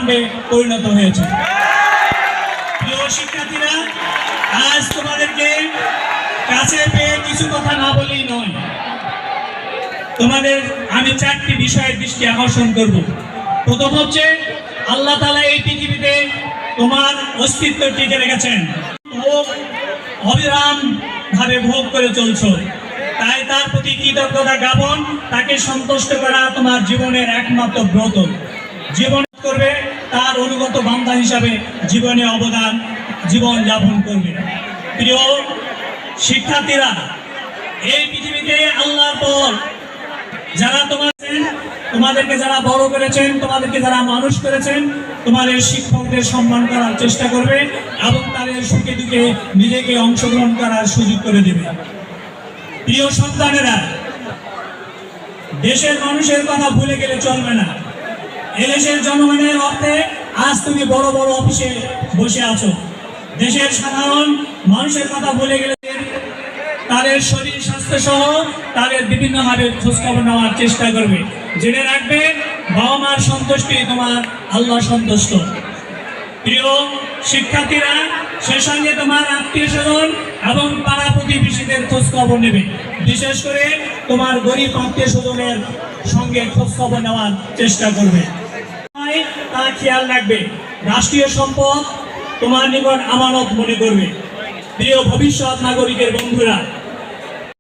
কাণ্ডে পরিণত হয়েছে। প্রিয় শিক্ষার্থীরা, আজ তোমাদেরকে কাছে পেয়ে কিছু কথা না বলেই নয়, তোমাদের আমি 4টি বিষয়ের দৃষ্টি আকর্ষণ করব। প্রথম হচ্ছে, আল্লাহ তাআলা এই পৃথিবীতে তোমার অস্তিত্ব টিকে রেখেছেন, অবিরাম ভাবে ভোগ করে চলছো, তাই তার প্রতি কৃতজ্ঞতা জ্ঞাপন, তাকে সন্তুষ্ট করা তোমার জীবনের একমাত্র ব্রত। জীবন করবে তার অনুগত বান্দা হিসাবে জীবনে অবদান জীবন যাপন করবে। প্রিয় শিক্ষার্থীরা, এই পৃথিবীতে আল্লাহর পর যারা তোমাদেরকে যারা বড় করেছেন, তোমাদেরকে যারা মানুষ করেছেন, তোমাদের শিক্ষকদের সম্মান করার চেষ্টা করবে এবং তাদের সুখে দুঃখে নিজেকে অংশগ্রহণ করার সুযোগ করে দেবে। প্রিয় সন্তানেরা, দেশের মানুষের কথা ভুলে গেলে চলবে না। এদেশের জনগণের অর্থে আজ তুমি বড় বড় অফিসে বসে আছো। দেশের সাধারণ মানুষের কথা ভুলে গেলে তাদের শরীর স্বাস্থ্য সহ তাদের বিভিন্নভাবে খোঁজখবর নেওয়ার চেষ্টা করবে। জেনে রাখবে, বাবা মার সন্তুষ্টি তোমার আল্লাহ সন্তুষ্ট। প্রিয় শিক্ষার্থীরা, সে সঙ্গে তোমার আত্মীয় স্বজন এবং পাড়া প্রতিবেশীদের খোঁজখবর নেবে। বিশেষ করে তোমার গরিব আত্মীয় স্বজনের সঙ্গে খোঁজখবর নেওয়ার চেষ্টা করবে। তা খেয়াল রাখবে, রাষ্ট্রীয় সম্পদ তোমার নিকট আমানত মনে করবে। প্রিয় ভবিষ্যৎ নাগরিকের বন্ধুরা,